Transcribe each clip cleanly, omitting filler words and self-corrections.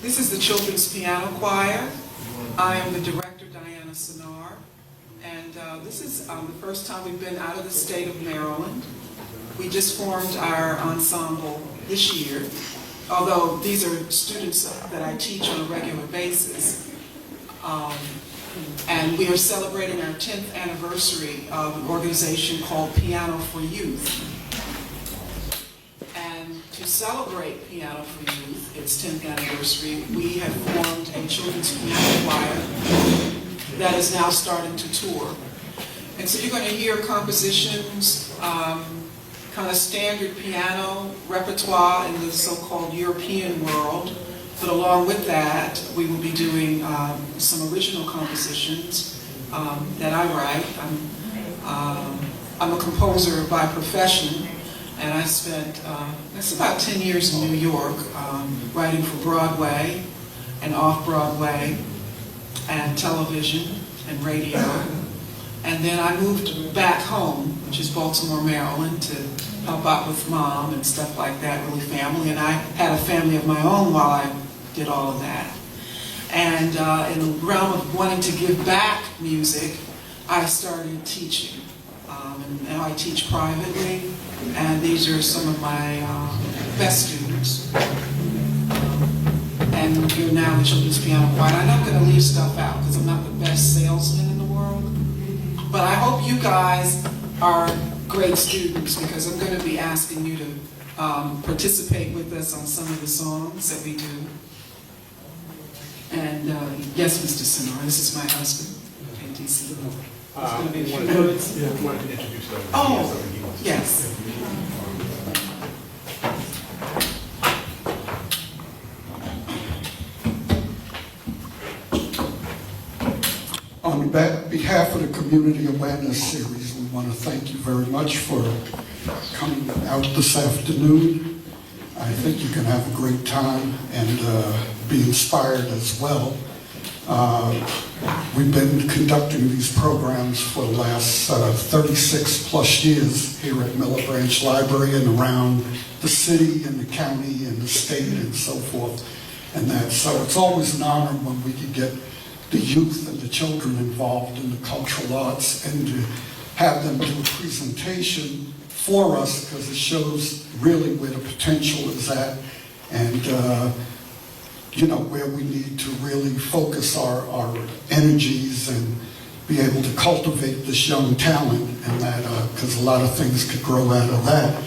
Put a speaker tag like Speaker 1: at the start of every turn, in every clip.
Speaker 1: This is the Children's Piano Choir. I am the director, Diana Sonar, and this is the first time we've been out of the state of Maryland. We just formed our ensemble this year, although these are students that I teach on a regular basis. And we are celebrating our 10th anniversary of an organization called Piano for Youth. And to celebrate Piano for Youth, its 10th anniversary, we have formed a children's piano choir that is now starting to tour. And so you're going to hear compositions, kind of standard piano repertoire in the so-called European world. But along with that, we will be doing some original compositions that I write. I'm a composer by profession, and I spent, that's about 10 years in New York, writing for Broadway and off-Broadway and television and radio. And then I moved back home, which is Baltimore, Maryland, to help out with Mom and stuff like that, really family. And I had a family of my own while I did all of that. And in the realm of wanting to give back music, I started teaching. And now I teach privately, and these are some of my best students. And you're now the Children's Piano Choir. I'm not going to leave stuff out because I'm not the best salesman in the world. But I hope you guys are great students, because I'm going to be asking you to participate with us on some of the songs that we do. And yes, Mr. Sonar, this is my husband, ADC. It's going to be a few words.
Speaker 2: Yeah, I wanted to introduce them.
Speaker 1: Oh, yes.
Speaker 3: On behalf of the Community Awareness Series, we want to thank you very much for coming out this afternoon. I think you can have a great time and be inspired as well. We've been conducting these programs for the last 36 plus years here at Miller Branch Library and around the city and the county and the state and so forth. And that, so it's always an honor when we can get the youth and the children involved in the cultural arts and to have them do a presentation for us, because it shows really where the potential is at and you know, where we need to really focus our energies and be able to cultivate this young talent, and that because a lot of things could grow out of that.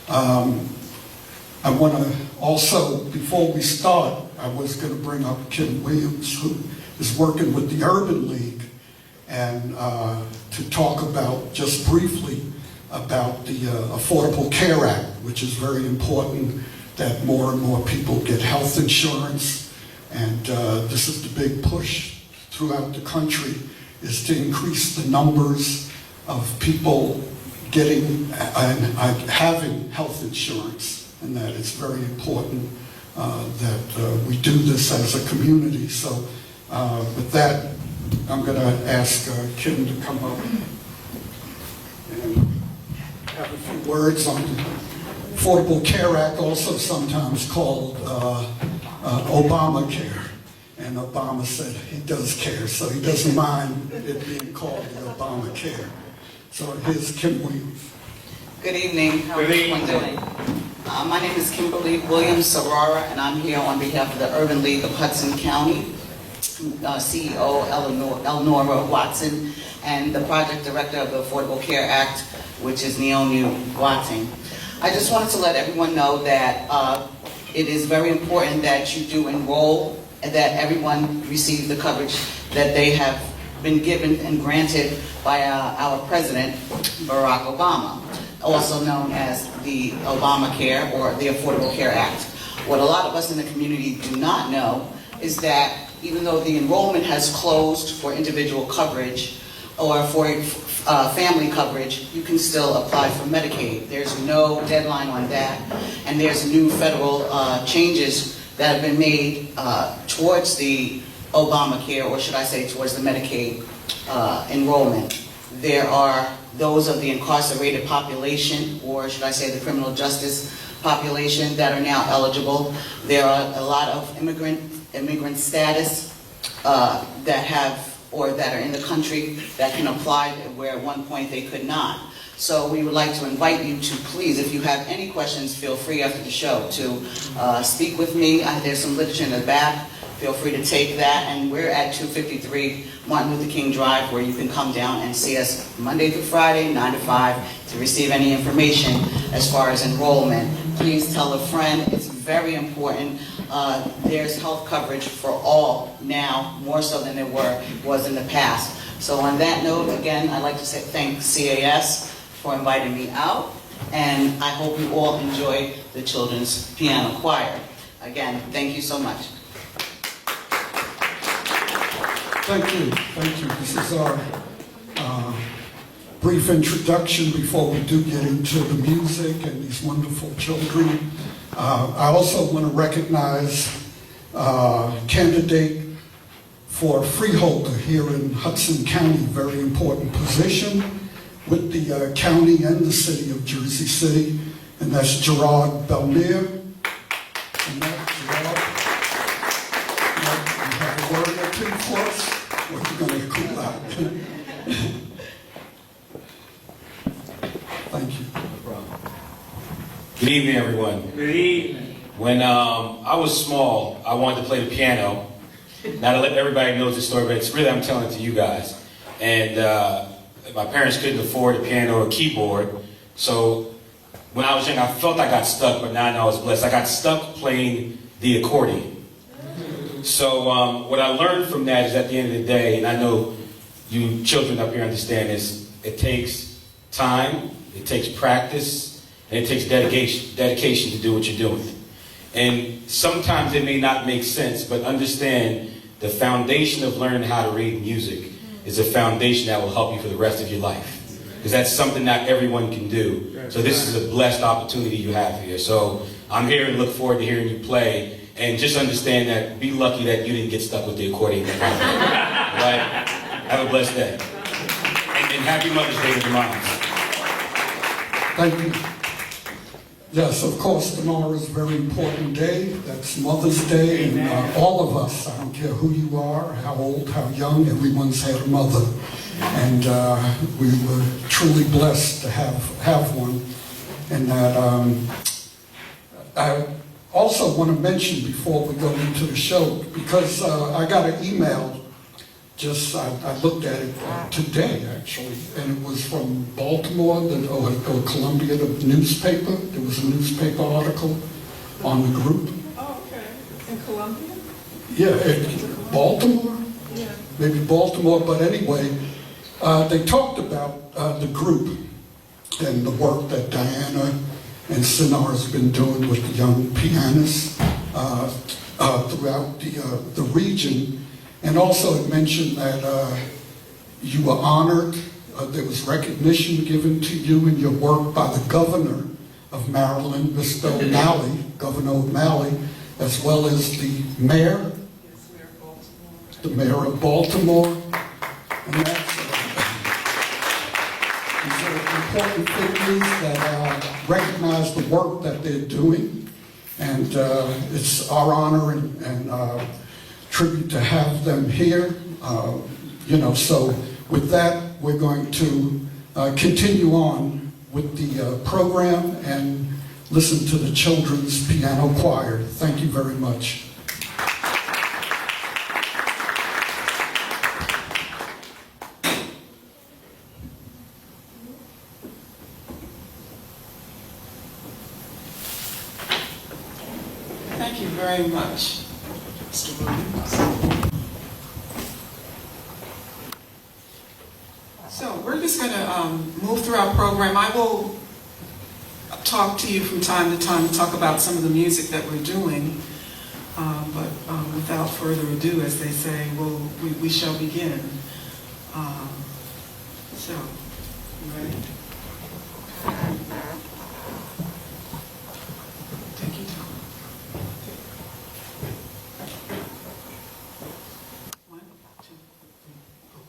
Speaker 3: I want to also, before we start, I was going to bring up Kim Williams, who is working with the Urban League, and to talk about, just briefly, about the Affordable Care Act, which is very important, that more and more people get health insurance. And this is the big push throughout the country, is to increase the numbers of people getting and having health insurance. And that it's very important that we do this as a community. So with that, I'm going to ask Kim to come up and have a few words on the Affordable Care Act, also sometimes called Obamacare. And Obama said he does care, so he doesn't mind it being called the Obamacare. So here's Kim Williams.
Speaker 4: Good evening. How is everyone doing? My name is Kimberly Williams Sarara, and I'm here on behalf of the Urban League of Hudson County, CEO Elnora Watson, and the project director of the Affordable Care Act, which is Naomi Watson. I just wanted to let everyone know that it is very important that you do enroll and that everyone receive the coverage that they have been given and granted by our president, Barack Obama, also known as the Obamacare or the Affordable Care Act. What a lot of us in the community do not know is that even though the enrollment has closed for individual coverage or for family coverage, you can still apply for Medicaid. There's no deadline on that, and there's new federal changes that have been made towards the Obamacare, or should I say towards the Medicaid enrollment. There are those of the incarcerated population, or should I say the criminal justice population, that are now eligible. There are a lot of immigrant status that have, or that are in the country that can apply where at one point they could not. So we would like to invite you to please, if you have any questions, feel free after the show to speak with me. There's some literature in the back. Feel free to take that. And we're at 253 Martin Luther King Drive, where you can come down and see us Monday through Friday, 9 to 5, to receive any information as far as enrollment. Please tell a friend. It's very important. There's health coverage for all now, more so than there was in the past. So on that note, again, I'd like to thank CAS for inviting me out, and I hope you all enjoy the children's piano choir. Again, thank you so much.
Speaker 3: Thank you, thank you. This is our brief introduction before we do get into the music and these wonderful children. I also want to recognize candidate for freeholder here in Hudson County, very important position with the county and the city of Jersey City, and that's Gerard Belmere. And that, Gerard, you have a word or two for us, or you're going to cool out. Thank you.
Speaker 2: Good evening, everyone.
Speaker 5: Good evening.
Speaker 2: When I was small, I wanted to play the piano. Now to let everybody know the story, but it's really I'm telling it to you guys. And my parents couldn't afford a piano or a keyboard, so when I was young, I felt I got stuck, but now I know I was blessed. I got stuck playing the accordion. So what I learned from that is at the end of the day, and I know you children up here understand this, it takes time, it takes practice, and it takes dedication to do what you're doing. And sometimes it may not make sense, but understand the foundation of learning how to read music is a foundation that will help you for the rest of your life. Because that's something not everyone can do. So this is a blessed opportunity you have here. So I'm here and look forward to hearing you play. And just understand that, be lucky that you didn't get stuck with the accordion. Right? Have a blessed day. And happy Mother's Day to the moms.
Speaker 3: Thank you. Yes, of course, tomorrow is a very important day. That's Mother's Day, and all of us, I don't care who you are, how old, how young, everyone's had a mother. And we were truly blessed to have one. And that I also want to mention before we go into the show, because I got an email, I looked at it today actually, and it was from Baltimore, or Columbia, the newspaper. There was a newspaper article on the group.
Speaker 1: Oh, okay. In Columbia?
Speaker 3: Yeah, Baltimore?
Speaker 1: Yeah.
Speaker 3: Maybe Baltimore, but anyway, they talked about the group and the work that Diana and Sinar has been doing with the young pianists throughout the region. And also it mentioned that you were honored, there was recognition given to you in your work by the governor of Maryland, Mr. O'Malley, Governor O'Malley, as well as the mayor,
Speaker 1: Yes, Mayor of Baltimore.
Speaker 3: the mayor of Baltimore. And that's these are important figures that recognize the work that they're doing. And it's our honor and tribute to have them here. So with that, we're going to continue on with the program and listen to the children's piano choir. Thank you very much.
Speaker 1: Thank you very much, Mr. Williams. So we're just going to move through our program. I will talk to you from time to time, talk about some of the music that we're doing, but without further ado, as they say, we shall begin. So, you ready? Take your time. One, two, three, go.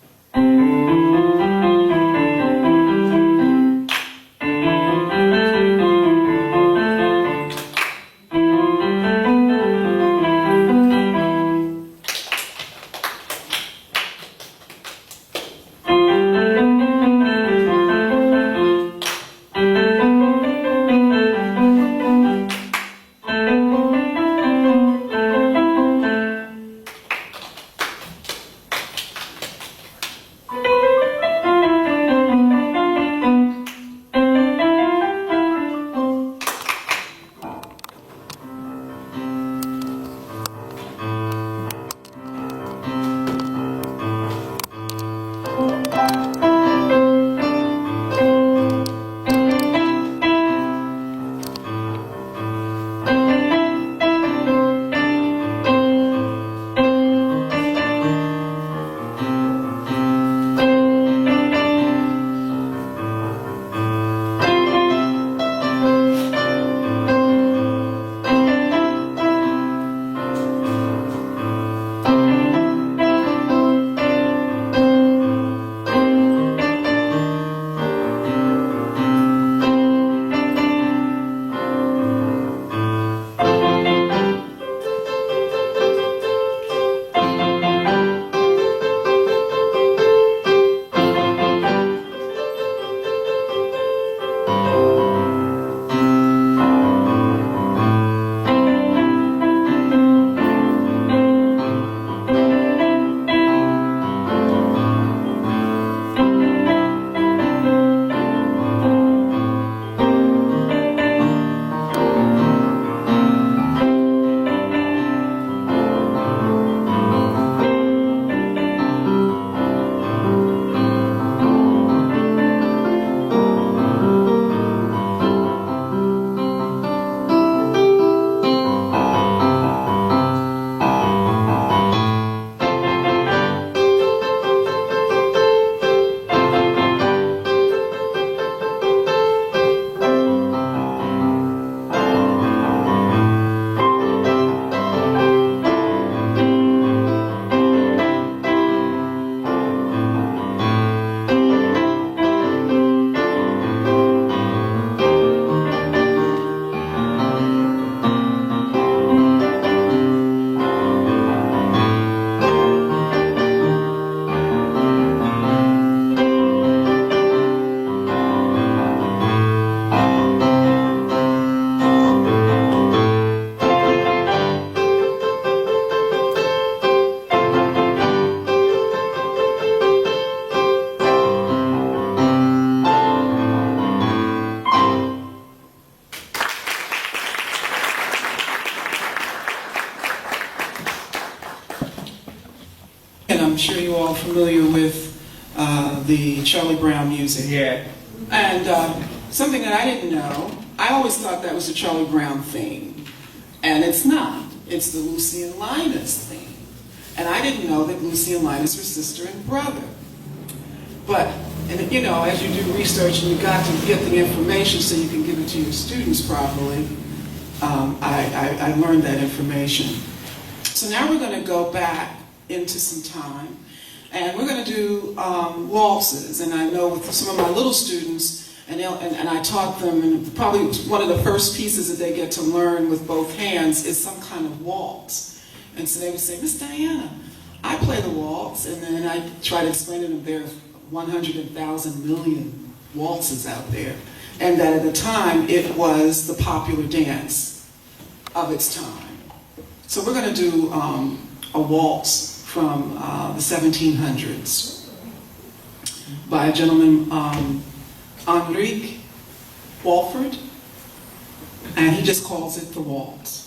Speaker 1: with the Charlie Brown music.
Speaker 5: Yeah.
Speaker 1: And something that I didn't know, I always thought that was the Charlie Brown theme. And it's not. It's the Lucy and Linus theme. And I didn't know that Lucy and Linus were sister and brother. But, and you know, as you do research and you got to get the information so you can give it to your students properly, I learned that information. So now we're going to go back into some time, and we're going to do waltzes. And I know with some of my little students, and I taught them, and probably one of the first pieces that they get to learn with both hands is some kind of waltz. And so they would say, Miss Diana, I play the waltz, and then I try to explain to them there are 100,000 million waltzes out there, and that at the time it was the popular dance of its time. So we're going to do a waltz from the 1700s by a gentleman, Enrique Walford, and he just calls it the waltz.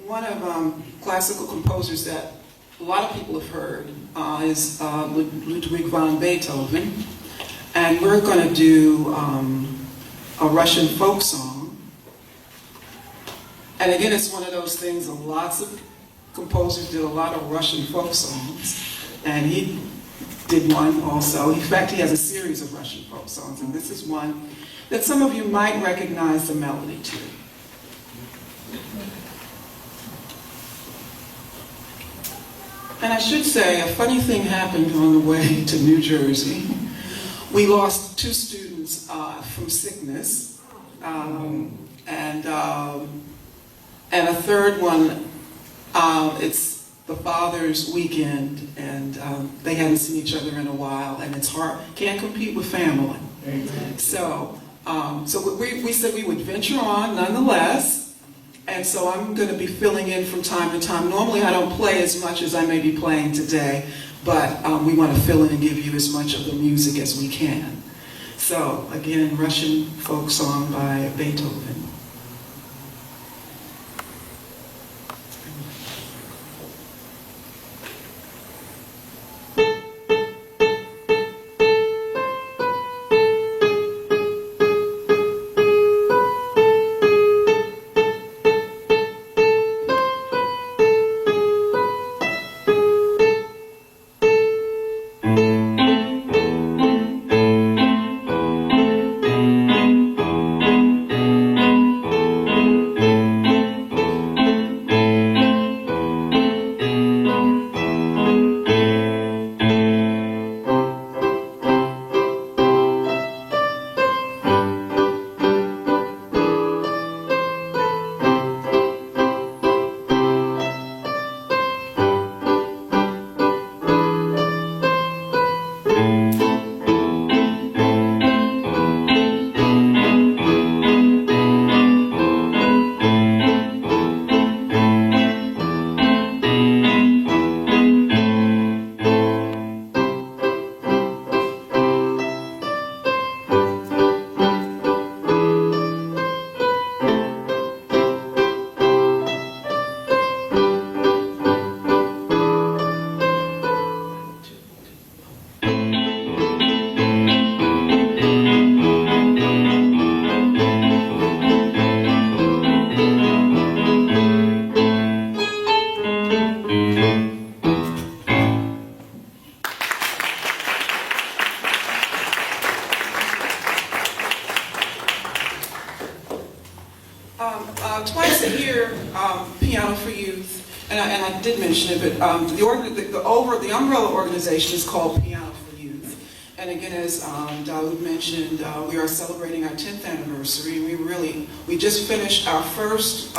Speaker 1: One of classical composers that a lot of people have heard is Ludwig van Beethoven, and we're going to do a Russian folk song. And again, it's one of those things, lots of composers did a lot of Russian folk songs, and he did one also. In fact, he has a series of Russian folk songs, and this is one that some of you might recognize the melody to. And I should say, a funny thing happened on the way to New Jersey. We lost 2 students from sickness, and a third one, it's the father's weekend, and they hadn't seen each other in a while, and it's hard, can't compete with family. So we said we would venture on nonetheless. And so I'm going to be filling in from time to time. Normally I don't play as much as I may be playing today, but we want to fill in and give you as much of the music as we can. So again, Russian folk song by Beethoven. for Youth, and I did mention it, but the umbrella organization is called Piano for Youth. And again, as Daoud mentioned, we are celebrating our 10th anniversary. We just finished our first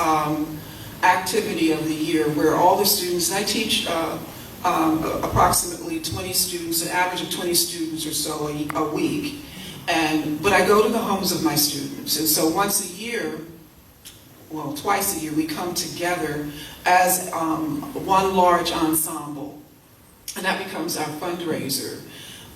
Speaker 1: activity of the year where all the students, and I teach approximately 20 students, an average of 20 students or so a week, but I go to the homes of my students, and so once a year, well, twice a year, we come together as one large ensemble, and that becomes our fundraiser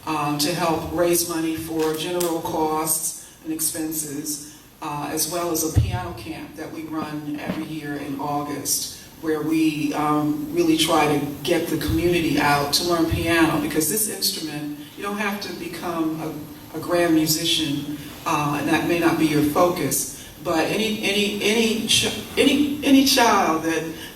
Speaker 1: to help raise money for general costs and expenses, as well as a piano camp that we run every year in August, where we really try to get the community out to learn piano, because this instrument, you don't have to become a grand musician, and that may not be your focus. But any child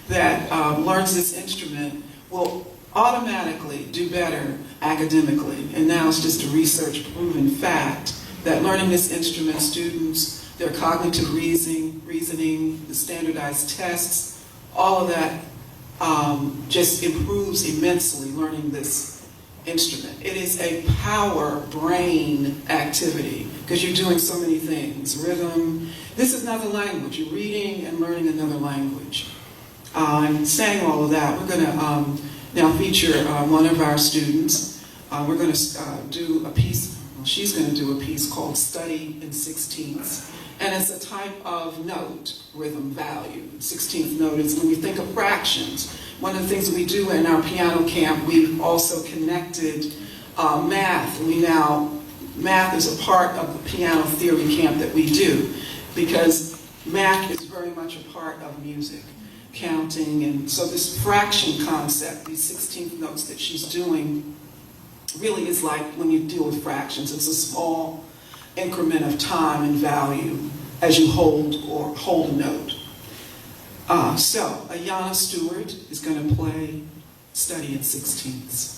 Speaker 1: that learns this instrument will automatically do better academically. And now it's just a research-proven fact that learning this instrument, students, their cognitive reasoning, the standardized tests, all of that just improves immensely learning this instrument. It is a power brain activity because you're doing so many things. Rhythm. This is another language. You're reading and learning another language. And saying all of that, we're going to now feature one of our students. We're going to do a piece, she's going to do a piece called Study in 16ths. And it's a type of note, rhythm, value. 16th note is when we think of fractions. One of the things we do in our piano camp, we've also connected math. Math is a part of the piano theory camp that we do, because math is very much a part of music, counting, and so this fraction concept, these 16th notes that she's doing, really is like when you deal with fractions. It's a small increment of time and value as you hold a note. So Ayanna Stewart is going to play Study in 16ths.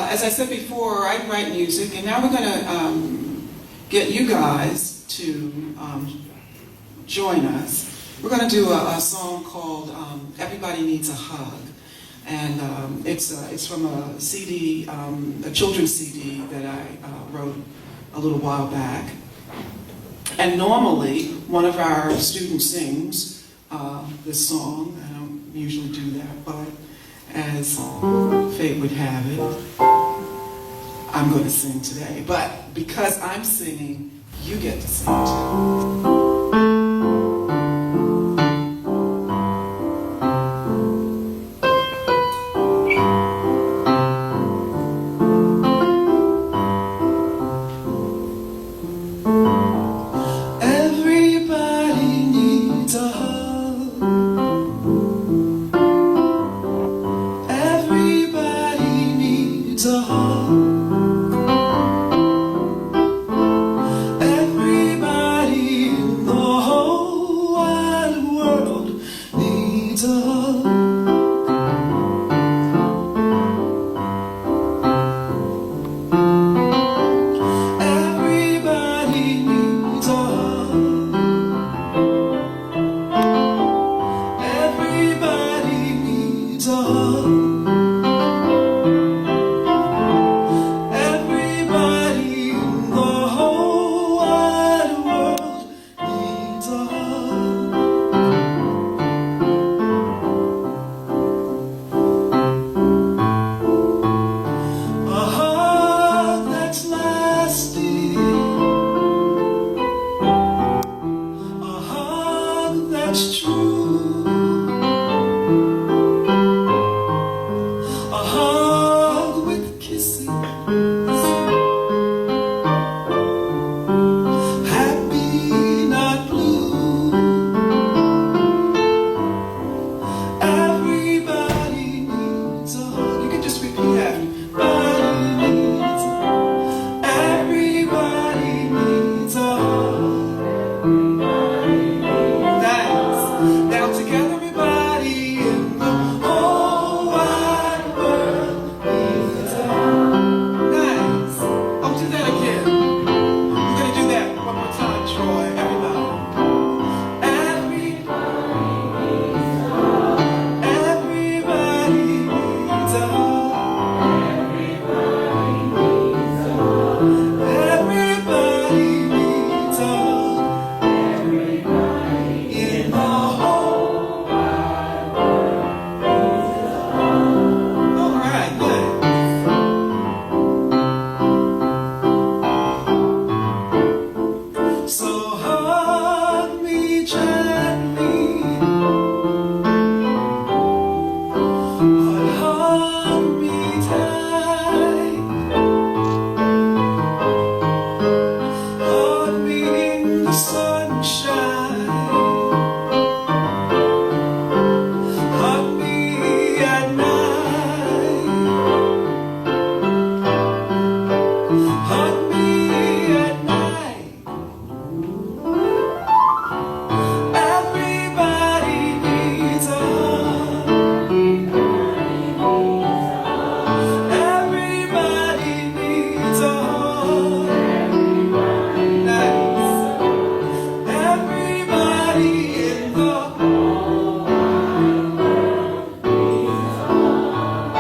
Speaker 1: As I said before, I write music, and now we're going to get you guys to join us. We're going to do a song called Everybody Needs a Hug. And it's from a CD, a children's CD that I wrote a little while back. And normally, one of our students sings this song. I don't usually do that, but as fate would have it, I'm going to sing today. But because I'm singing, you get to sing too.
Speaker 5: Everybody
Speaker 1: much true. A hug with kisses, happy not blue. Everybody needs a hug. You can just repeat that. Everybody needs a hug. Nice. Now together, everybody in the whole wide world needs a hug. Nice. Oh, do that again. We're gonna do that one more time, Troy. Everybody. Everybody needs a hug. Everybody needs a hug. In the whole wide world. All right, good. So hug me gently, but hug me tight. Hug me in the sunshine. Hug me at night. Hug me at night. Everybody needs a hug. Everybody needs a hug. Nice. Everybody in the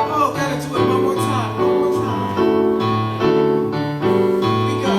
Speaker 1: oh, gotta do it one more time. One more time. Here we go.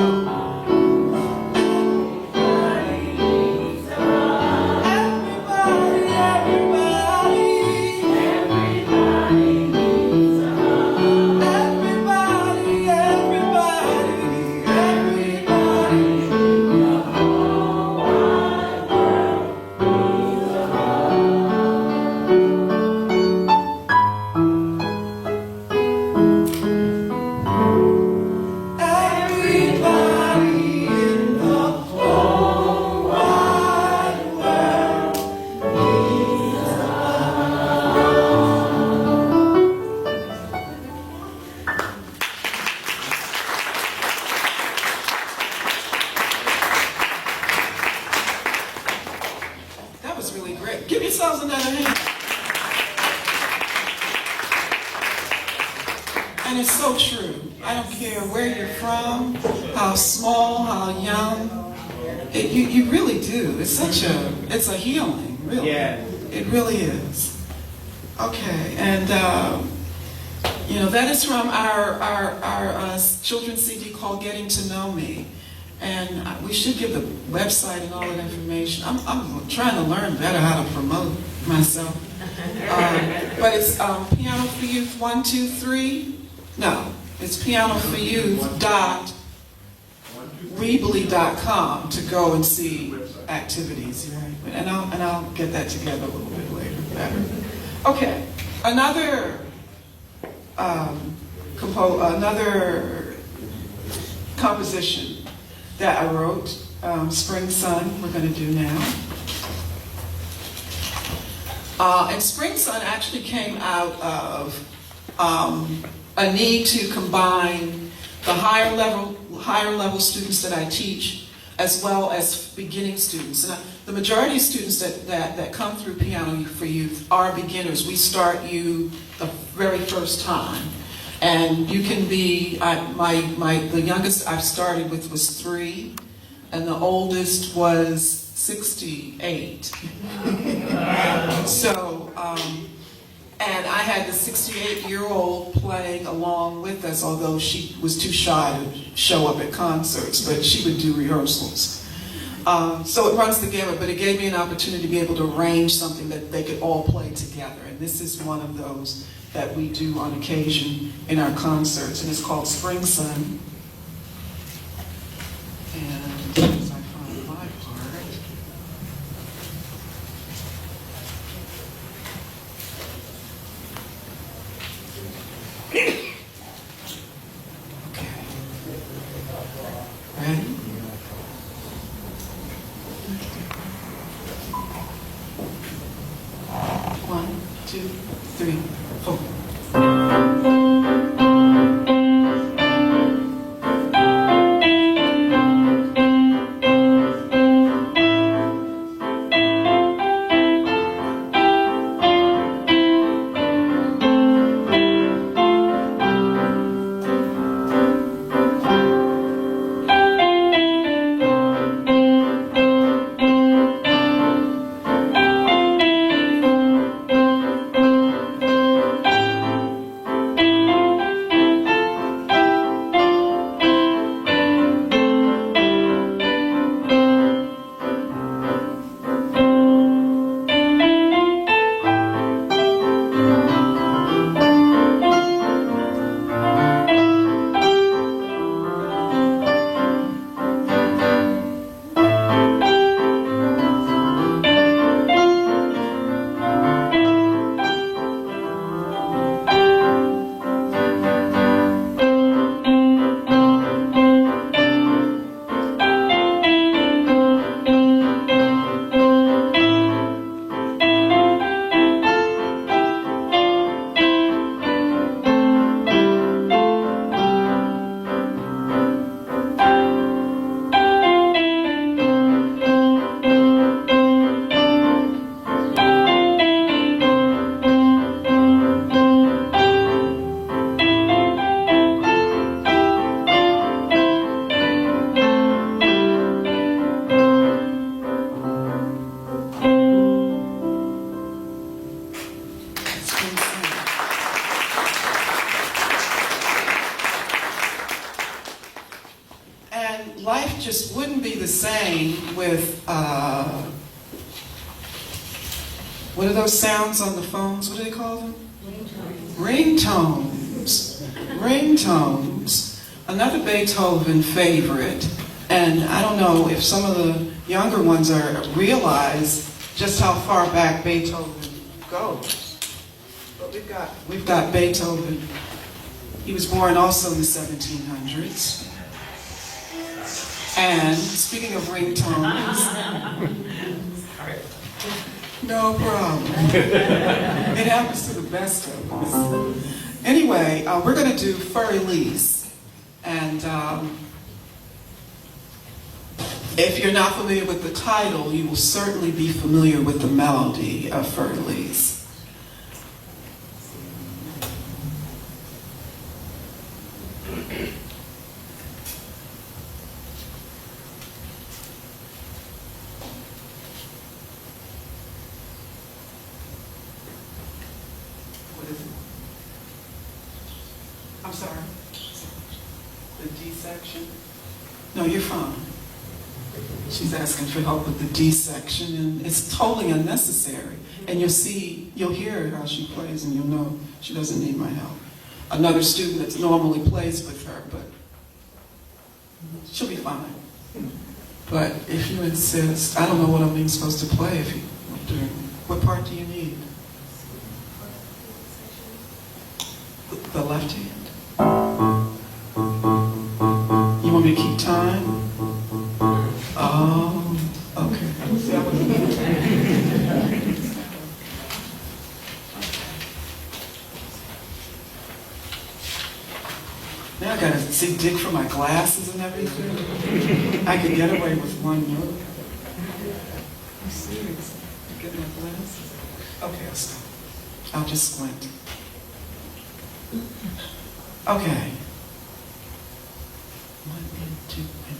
Speaker 1: Everybody in the whole wide world needs a That was really great. Give yourselves another hand. And it's so true. I don't care where you're from, how small, how young. You really do. It's it's a healing, really.
Speaker 5: Yeah.
Speaker 1: It really is. Okay, and that is from our children's CD called Getting to Know Me. And we should give the website and all that information. I'm trying to learn better how to promote myself. But it's Piano for Youth 123. No, it's pianoforyouth.weebly.com to go and see activities. Right? And I'll get that together a little bit later. Better. Okay, another composition that I wrote, Spring Sun, we're going to do now. And Spring Sun actually came out of a need to combine the higher level students that I teach as well as beginning students. And the majority of students that come through Piano for Youth are beginners. We start you the very first time. And you can be, the youngest I've started with was 3, and the oldest was 68. So, and I had the 68-year-old playing along with us, although she was too shy to show up at concerts, but she would do rehearsals. So it runs the gamut, but it gave me an opportunity to be able to arrange something that they could all play together. And this is one of those that we do on occasion in our concerts, and it's called Spring Sun. And as I find my part, 1, 2, 3, 4. And life just wouldn't be the same with, what are those sounds on the phones? What do they call them? Ringtones. Ringtones. Another Beethoven favorite. And I don't know if some of the younger ones realize just how far back Beethoven goes. But we've got Beethoven. He was born also in the 1700s. And speaking of ringtones, no problem. It happens to the best of us. Anyway, we're going to do Fur Elise. And if you're not familiar with the title, you will certainly be familiar with the melody of Fur Elise. I'm sorry. The D section? No, you're fine. She's asking for help with the D section, and it's totally unnecessary. And you'll hear how she plays, and you'll know she doesn't need my help. Another student that normally plays with her, but she'll be fine. But if you insist, I don't know what I'm even supposed to play if you do. What part do you need? The left hand. You want me to keep time? Oh, okay. See, I wasn't- Now I gotta see Dick for my glasses and everything. I could get away with one note. I'm serious. Get my glasses. Okay, I'll stop. I'll just squint. Okay. 1 and 2 and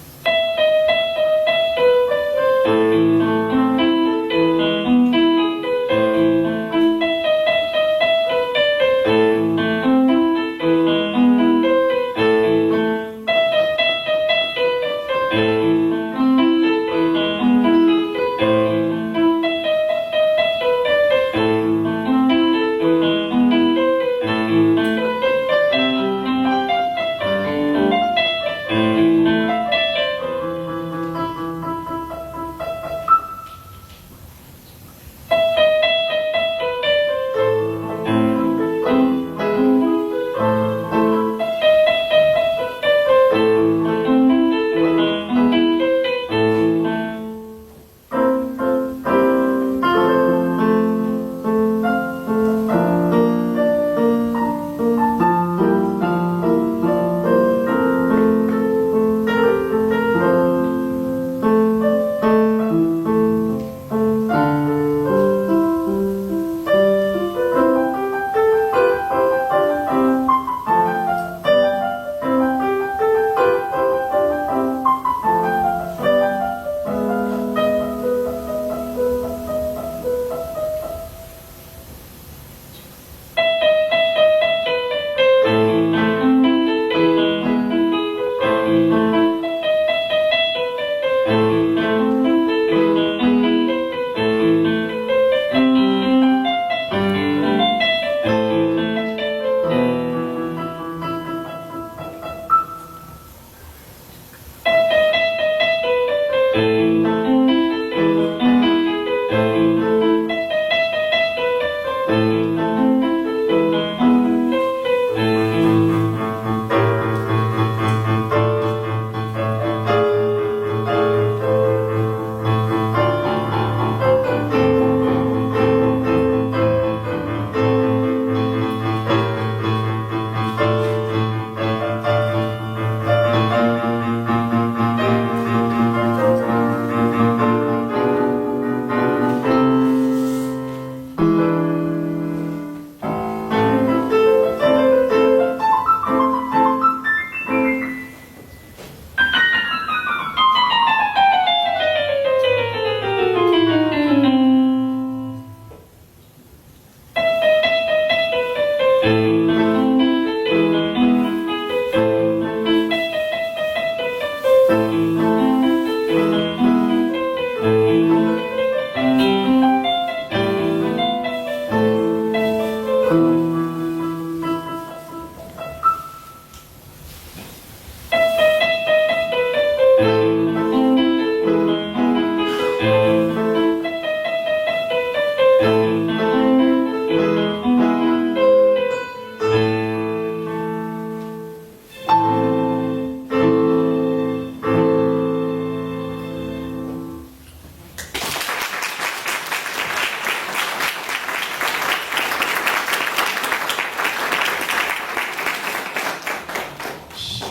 Speaker 1: She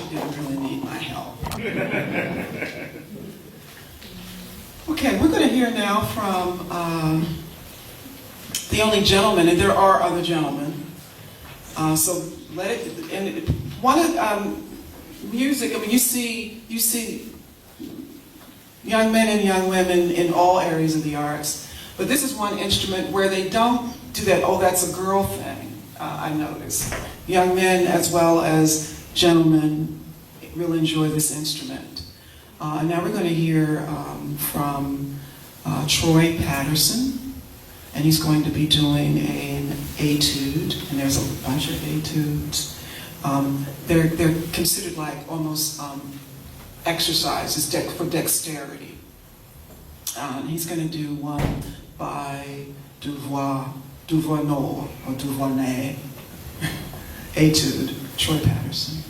Speaker 1: didn't really need my help. Okay, we're going to hear now from the only gentleman, and there are other gentlemen. So let it. And one of music. I mean, you see young men and young women in all areas of the arts, but this is one instrument where they don't do that. Oh, that's a girl thing. I notice young men as well as gentlemen really enjoy this instrument. And now we're going to hear from Troy Patterson, and he's going to be doing an etude, and there's a bunch of etudes. They're considered like almost exercises for dexterity. He's going to do one by Duvois-Nord or Duvois-Ney, etude, Troy Patterson.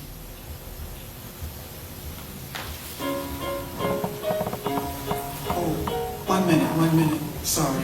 Speaker 1: Oh, 1 minute, sorry.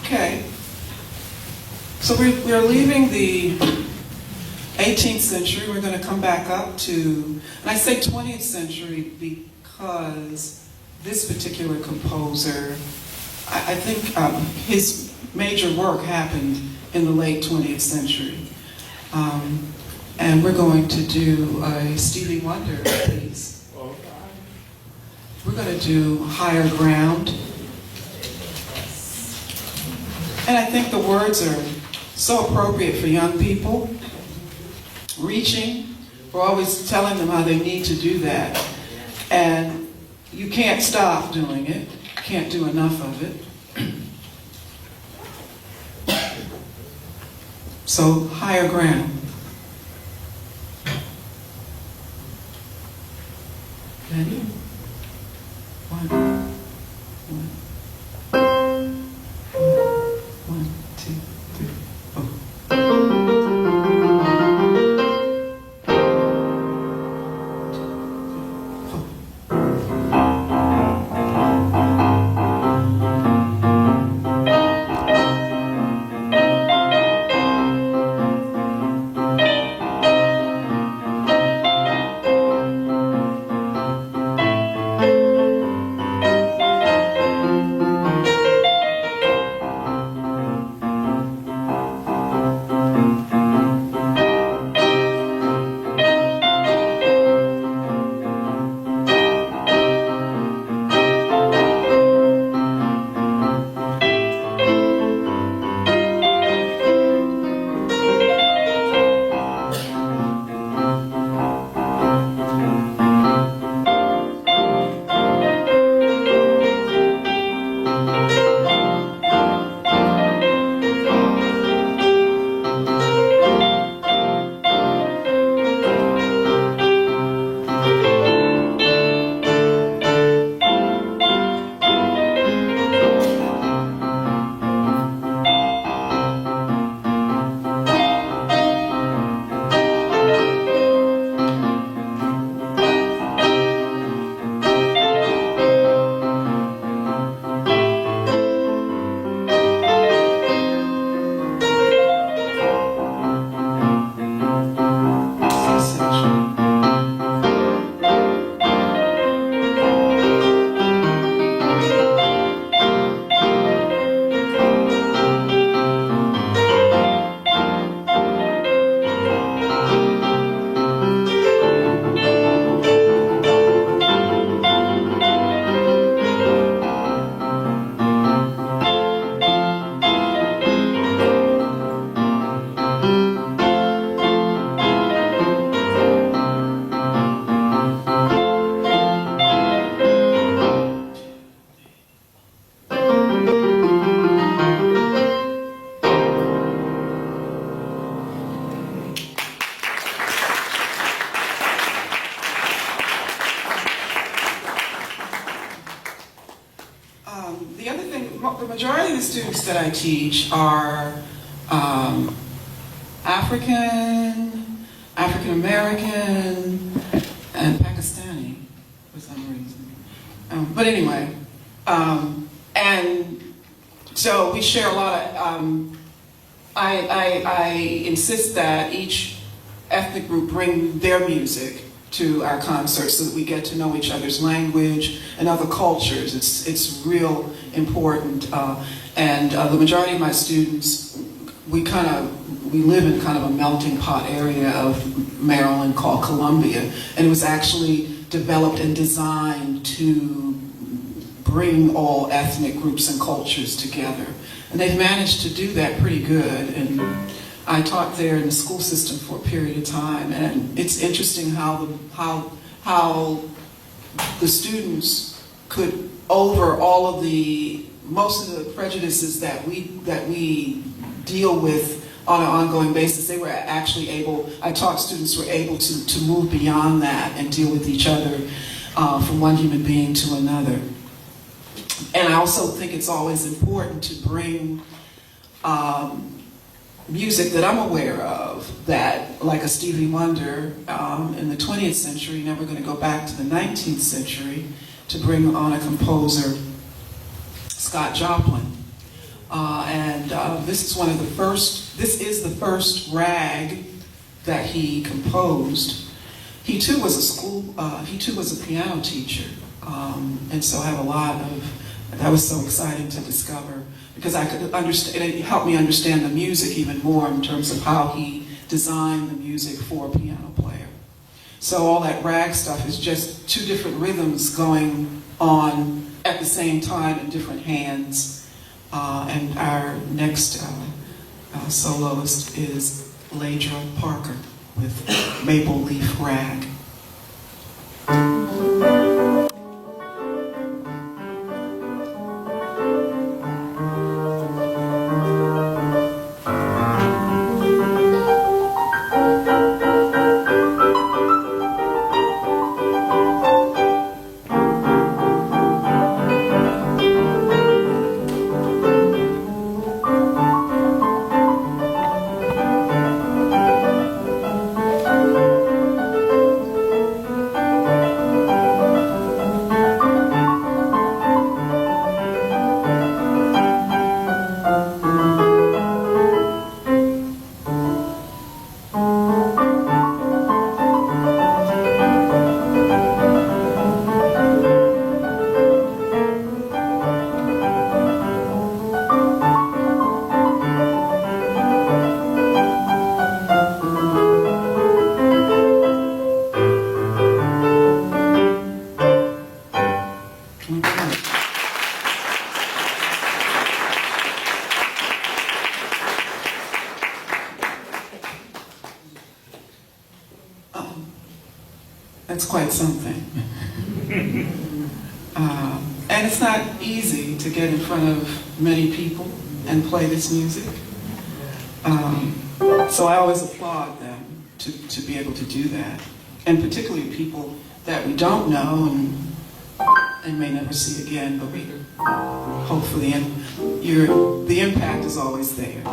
Speaker 1: Okay, so we're leaving the 18th century. We're going to come back up to, and I say 20th century because this particular composer, I think his major work happened in the late 20th century. And we're going to do a Stevie Wonder piece. We're going to do Higher Ground. And I think the words are so appropriate for young people. Reaching, we're always telling them how they need to do that. And you can't stop doing it. Can't do enough of it. So, Higher Ground. Ready? One, 2, 3, 4. majority of the students that I teach are African American, and Pakistani for some reason. But anyway, and so we share a lot of, I insist that each ethnic group bring their music to our concerts so that we get to know each other's language and other cultures. It's real important. And the majority of my students, we live in kind of a melting pot area of Maryland called Columbia, and it was actually developed and designed to bring all ethnic groups and cultures together. And they've managed to do that pretty good. And I taught there in the school system for a period of time, and it's interesting how the students could, over all of most of the prejudices that we deal with on an ongoing basis, they were actually able, I taught students were able to move beyond that and deal with each other from one human being to another. And I also think it's always important to bring music that I'm aware of, that, like a Stevie Wonder in the 20th century, now we're going to go back to the 19th century to bring on a composer, Scott Joplin. This is the first rag that he composed. He too was a piano teacher, and so I have a lot of, that was so exciting to discover, because I could understand, it helped me understand the music even more in terms of how he designed the music for a piano player. So all that rag stuff is just two different rhythms going on at the same time in different hands. And our next soloist is Ladra Parker with Maple Leaf Rag. That's quite something. And it's not easy to get in front of many people and play this music. So I always applaud them to be able to do that. And particularly people that we don't know and may never see again, but we hopefully, the impact is always there.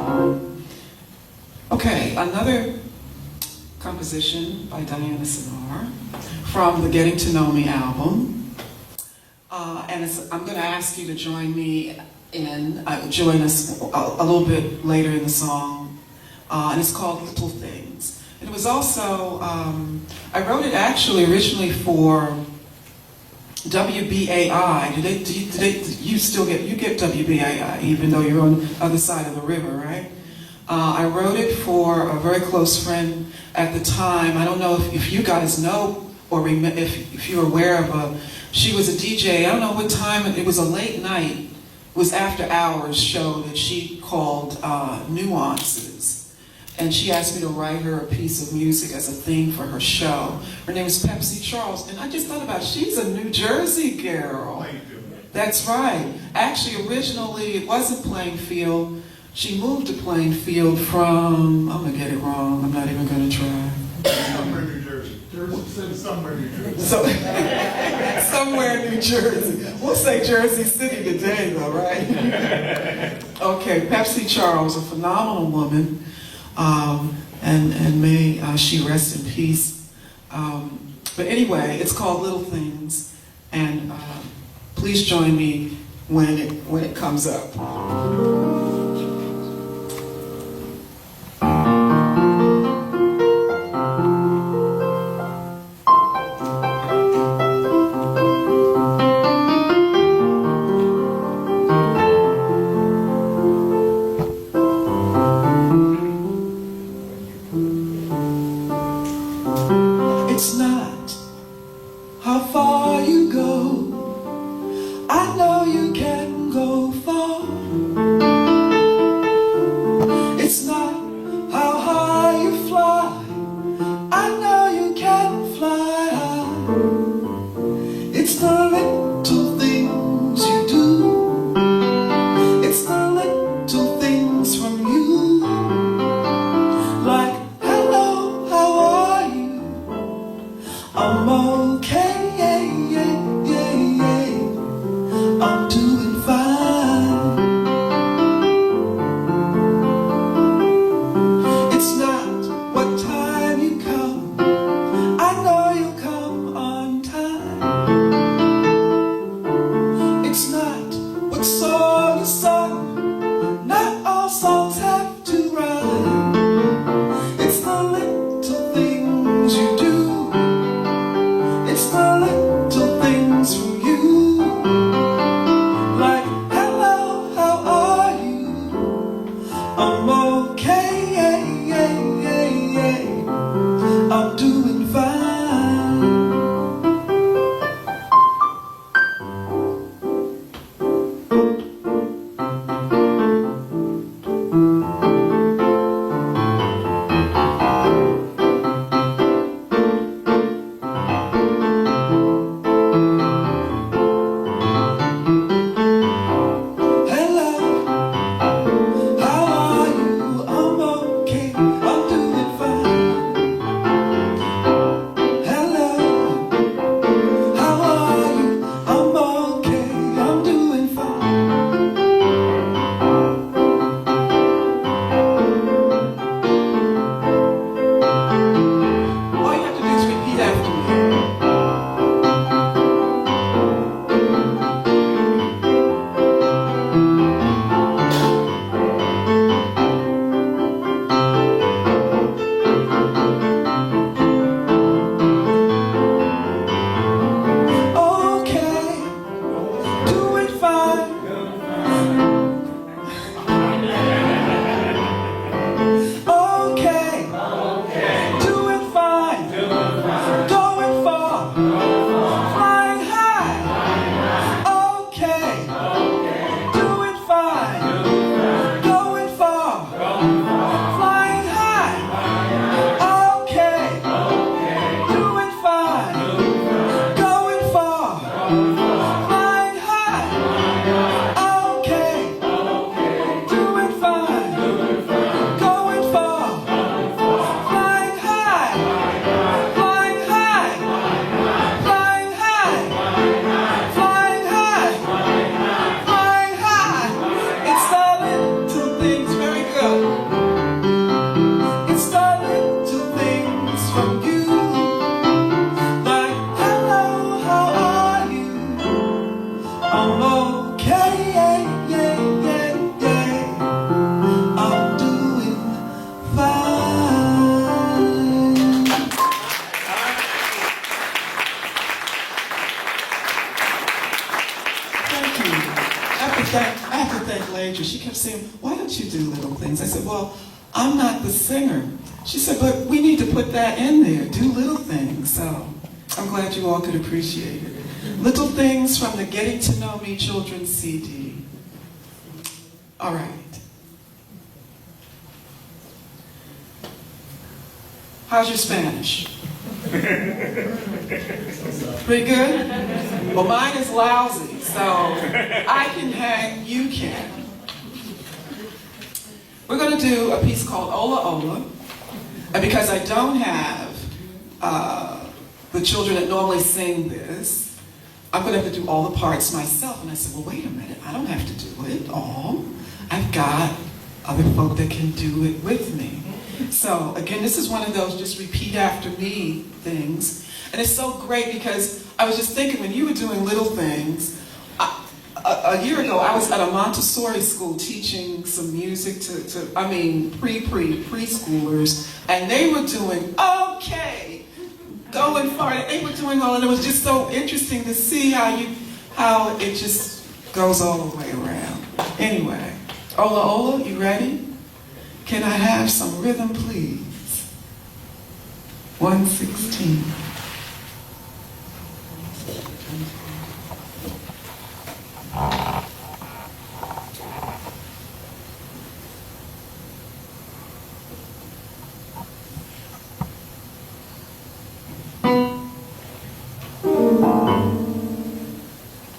Speaker 1: Okay, another composition by Diana Sinar from the Getting to Know Me album. I'm going to ask you to join me join us a little bit later in the song. And it's called Little Things. And it was also, I wrote it actually originally for WBAI. You get WBAI even though you're on the other side of the river, right? I wrote it for a very close friend at the time. I don't know if you guys know or if you're aware of she was a DJ. I don't know what time, it was a late night, it was after hours show that she called Nuances. And she asked me to write her a piece of music as a theme for her show. Her name is Pepsi Charles. And I just thought about, she's a New Jersey girl. That's right. Actually, originally it wasn't Plainfield. She moved to Plainfield from, I'm going to get it wrong, I'm not even going to try.
Speaker 5: Somewhere in New Jersey. Somewhere in New Jersey.
Speaker 1: So somewhere in New Jersey. We'll say Jersey City today, though, right? Okay, Pepsi Charles, a phenomenal woman, and may she rest in peace. But anyway, it's called Little Things, and please join me when it comes up. It's not how far you go, I know you can go far. It's not how high you fly, I know you can fly high. It's the little things you do, it's the little things from you. Like, hello, how are you? I'm okay, I'm doing fine. It's not what time you come, I know you'll come on time. It's not what song you sung, not all songs have to rhyme. It's the little things you do, it's the little things from you. Like, hello, how are you? I'm okay, I'm doing fine. I have to thank Ladra. She kept saying, why don't you do Little Things? I said, well, I'm not the singer. She said, but we need to put that in there, do Little Things. So I'm glad you all could appreciate it. Little Things from the Getting to Know Me Children's CD. All right. How's your Spanish? Pretty good? Well, mine is lousy, so I can hang, you can. We're going to do a piece called Ola Ola, and because I don't have the children that normally sing this, I'm going to have to do all the parts myself. And I said, well, wait a minute, I don't have to do it all. I've got other folk that can do it with me. So again, this is one of those just repeat after me things. And it's so great because I was just thinking when you were doing little things, a year ago I was at a Montessori school teaching some music to preschoolers, and they were doing okay, going far. They were doing all, and it was just so interesting to see how it just goes all the way around. Anyway, Ola Ola, you ready? Can I have some rhythm, please? 116.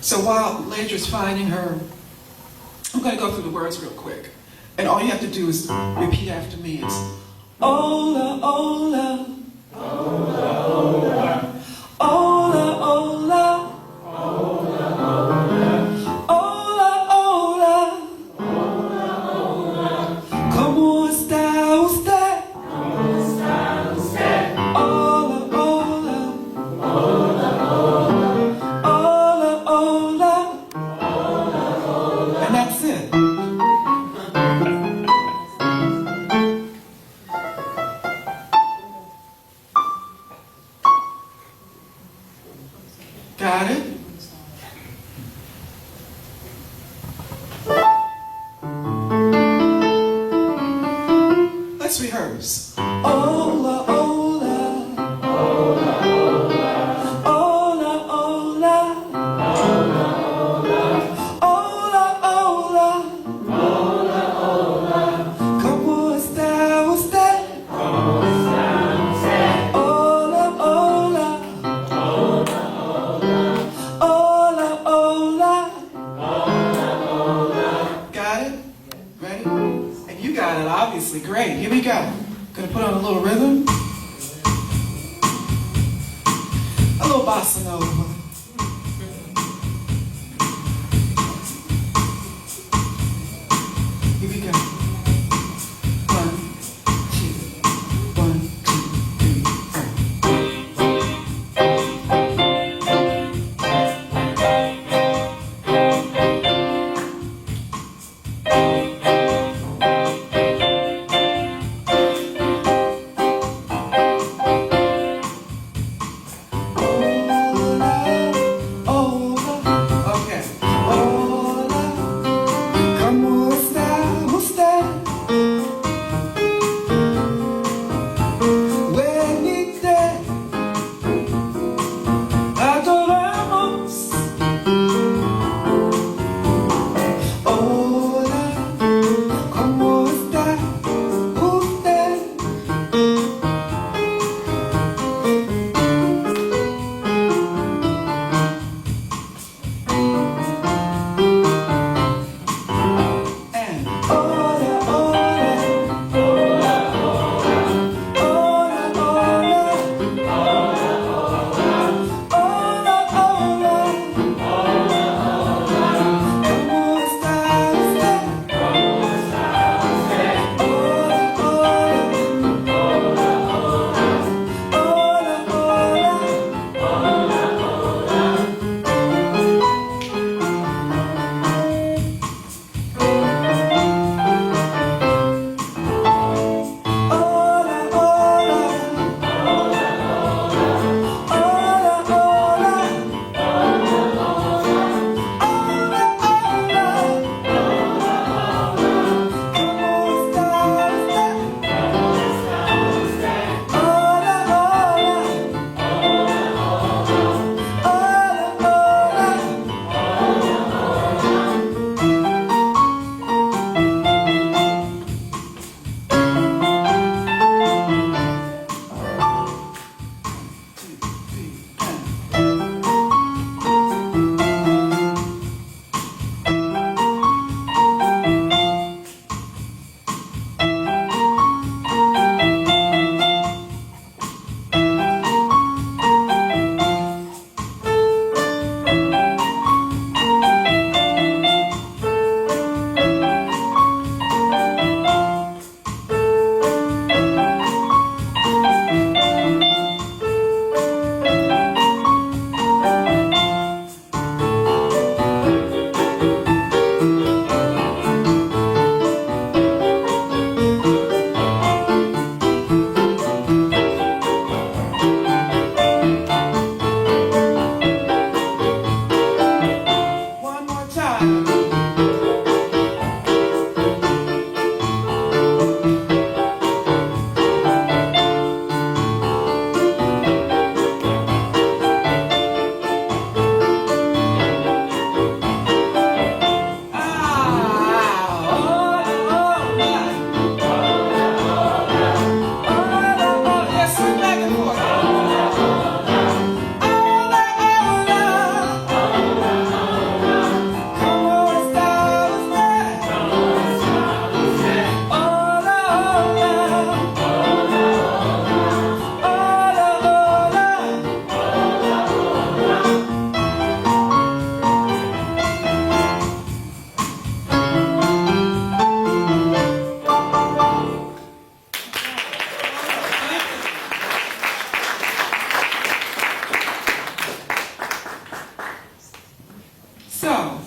Speaker 1: So while Ladra's finding her, I'm going to go through the words real quick. And all you have to do is repeat after me. It's Ola, Ola. Ola, Ola. Ola, Ola. Ola, Ola. Ola, Ola. Como está usted? Como está usted? Ola, Ola. Ola, Ola. Ola, Ola. Ola, Ola. And that's it. Got it? Let's rehearse. Ola, Ola. Ola, Ola. Ola, Ola. Ola, Ola. Ola, Ola. ¿Cómo está usted? ¿Cómo está usted? Ola, Ola. Ola, Ola. Got it? Ready? And you got it, obviously. Great. Here we go. Gonna put on a little rhythm. A little bossa nova. Here we go. 1, 2, 1, 2, 3, 4. Ola, So,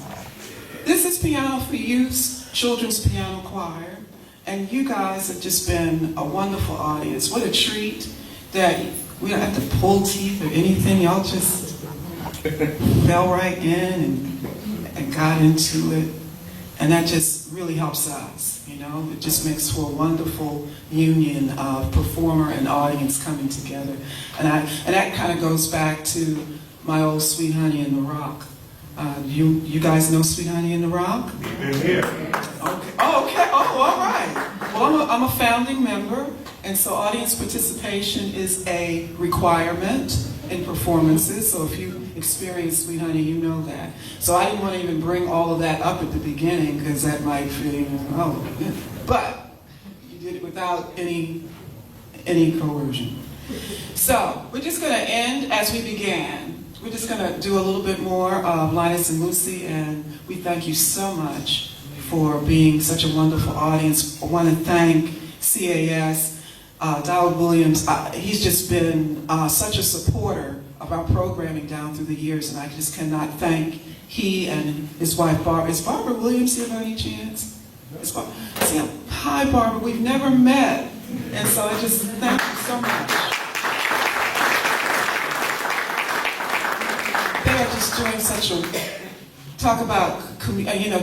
Speaker 1: this is Piano for Youth, Children's Piano Choir, and you guys have just been a wonderful audience. What a treat that we don't have to pull teeth or anything. Y'all just fell right in and got into it, and that just really helps us, you know? It just makes for a wonderful union of performer and audience coming together. And that kind of goes back to my old Sweet Honey in the Rock. You guys know Sweet Honey in the Rock?
Speaker 5: We've been here.
Speaker 1: Okay. Oh, okay. Oh, all right. Well, I'm a founding member, and so audience participation is a requirement in performances. So if you experience Sweet Honey, you know that. So I didn't want to even bring all of that up at the beginning because that might feel, but you did it without any coercion. So we're just going to end as we began. We're just going to do a little bit more of Linus and Lucy, and we thank you so much for being such a wonderful audience. I want to thank CAS, Donald Williams. He's just been such a supporter of our programming down through the years, and I just cannot thank he and his wife, Barbara. Is Barbara Williams here by any chance? Hi, Barbara. We've never met, and so I just thank you so much. They are just doing such a, talk about,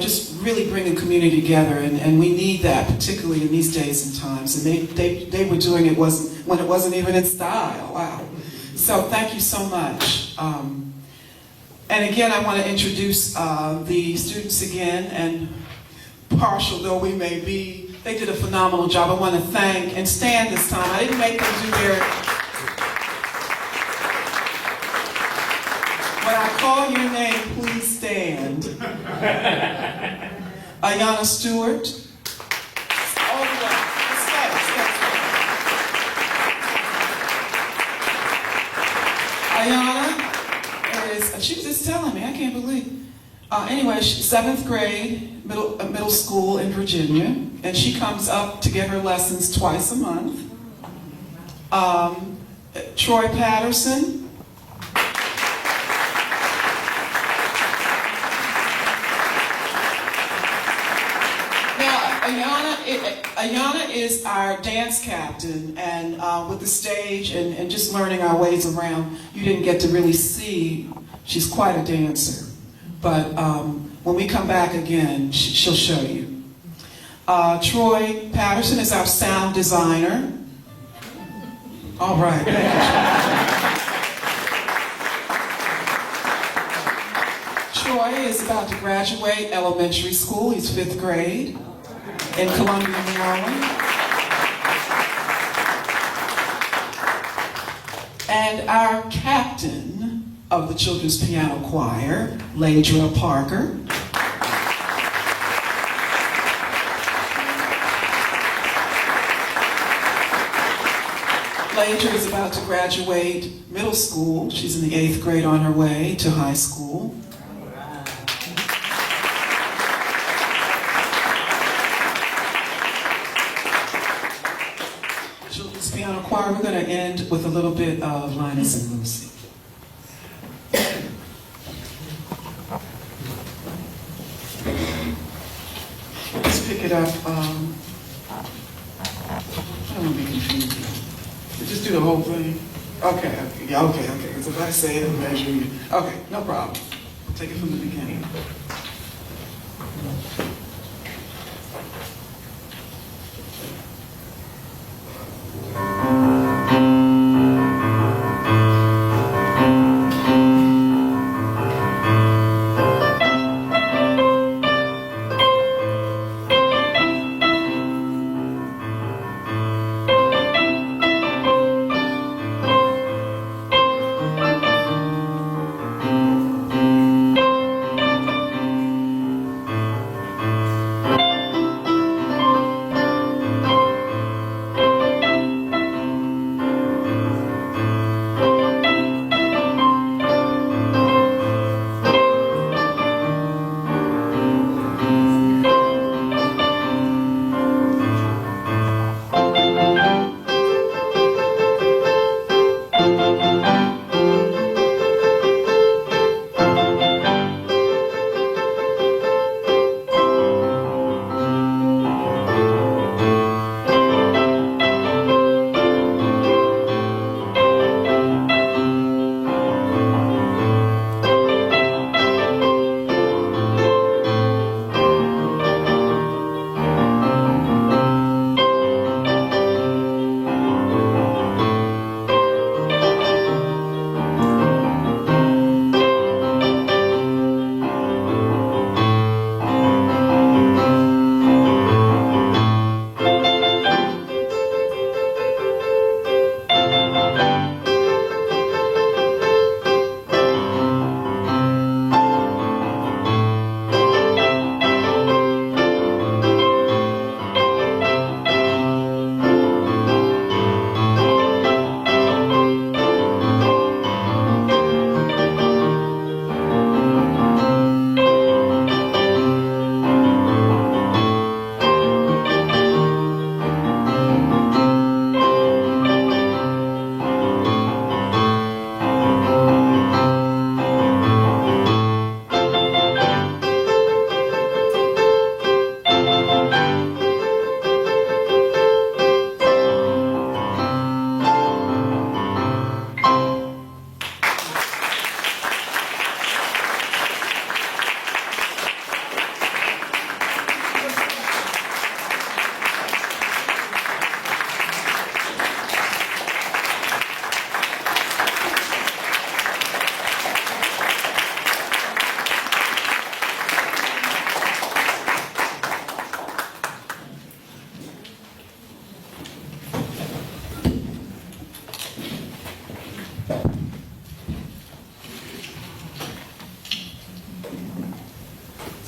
Speaker 1: just really bringing community together, and we need that, particularly in these days and times. And they were doing it when it wasn't even in style. Wow. So thank you so much. And again, I want to introduce the students again, and partial though we may be, they did a phenomenal job. I want to thank, and stand this time. I didn't make them do their, when I call your name, please stand. Ayanna Stewart. All the way. Stay. Ayanna is, she was just telling me, I can't believe. Anyway, she's 7th grade, middle school in Virginia, and she comes up to get her lessons twice a month. Troy Patterson. Ayanna is our dance captain, and with the stage and just learning our ways around, you didn't get to really see, she's quite a dancer. But when we come back again, she'll show you. Troy Patterson is our sound designer. All right. Troy is about to graduate elementary school. He's 5th grade in Columbia, Maryland. And our captain of the Children's Piano Choir, Ladra Parker. Ladra is about to graduate middle school. She's in the 8th grade on her way to high school. Children's Piano Choir, we're going to end with a little bit of Linus and Lucy. Let's pick it up. I don't want to be confused. Just do the whole thing. Okay. Because if I say it, I'll measure you. Okay, no problem. We'll take it from the beginning.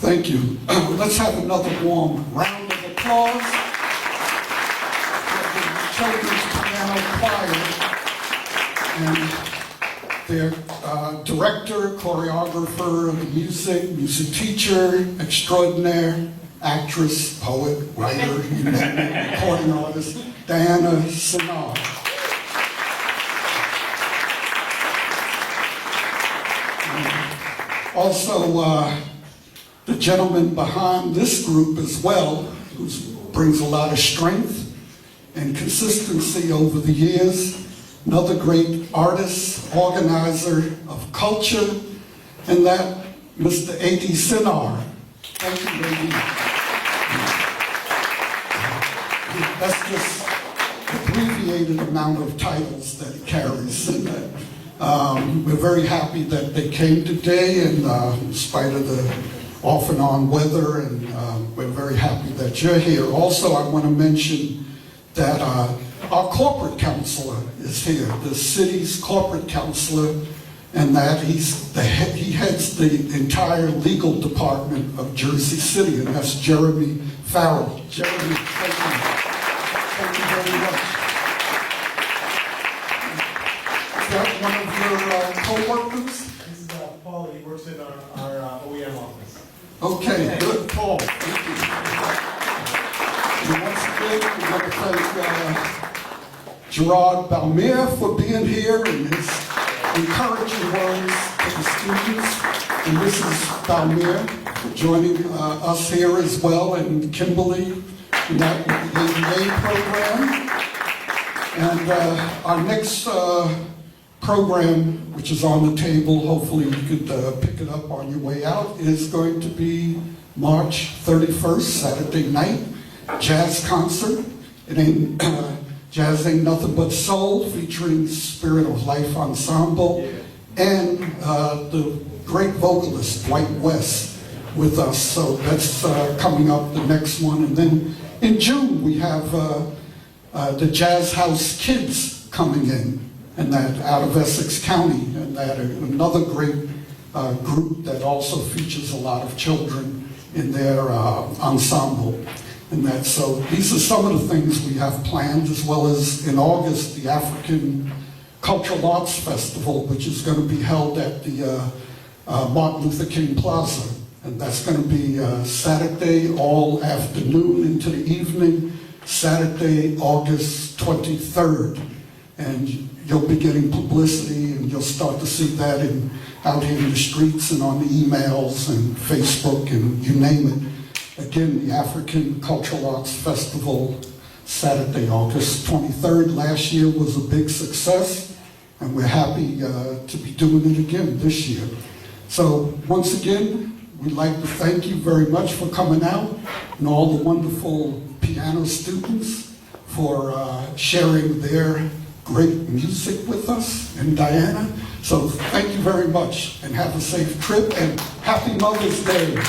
Speaker 3: Thank you. Let's have another warm round of applause for the Children's Piano Choir and their director, choreographer of the music teacher extraordinaire, actress, poet, writer, you name it, recording artist, Diana Sinar. Also, the gentleman behind this group as well, who brings a lot of strength and consistency over the years. Another great artist, organizer of culture, and that Mr. A.D. Sinar. Thank you, A.D. That's just abbreviated amount of titles that he carries. And we're very happy that they came today, and in spite of the off and on weather, and we're very happy that you're here. Also, I want to mention that our corporate counselor is here, the city's corporate counselor, and that he heads the entire legal department of Jersey City, and that's Jeremy Farrell. Jeremy, thank you. Thank you very much. Is that one of your co-workers?
Speaker 5: This is Paul. He works in our OEM office.
Speaker 3: Okay, good, Paul. Thank you. And once again, we want to thank Gerard Balmier for being here and his encouraging words to the students. And Mrs. Balmier for joining us here as well, and Kimberly in that ABA program. And our next program, which is on the table, hopefully you could pick it up on your way out, is going to be March 31st, Saturday night, jazz concert. It ain't Jazz Ain't Nothing But Soul, featuring Spirit of Life Ensemble, and the great vocalist, Dwight West, with us. So that's coming up, the next one. And then in June, we have the Jazz House Kids coming in, and that out of Essex County, and that another great group that also features a lot of children in their ensemble. And that, so these are some of the things we have planned, as well as in August, the African Cultural Arts Festival, which is going to be held at the Martin Luther King Plaza. And that's going to be Saturday all afternoon into the evening, Saturday, August 23rd. And you'll be getting publicity, and you'll start to see that out here in the streets and on the emails and Facebook and you name it. Again, the African Cultural Arts Festival, Saturday, August 23rd. Last year was a big success, and we're happy to be doing it again this year. So once again, we'd like to thank you very much for coming out, and all the wonderful piano students for sharing their great music with us, and Diana. So thank you very much, and have a safe trip, and happy Mother's Day.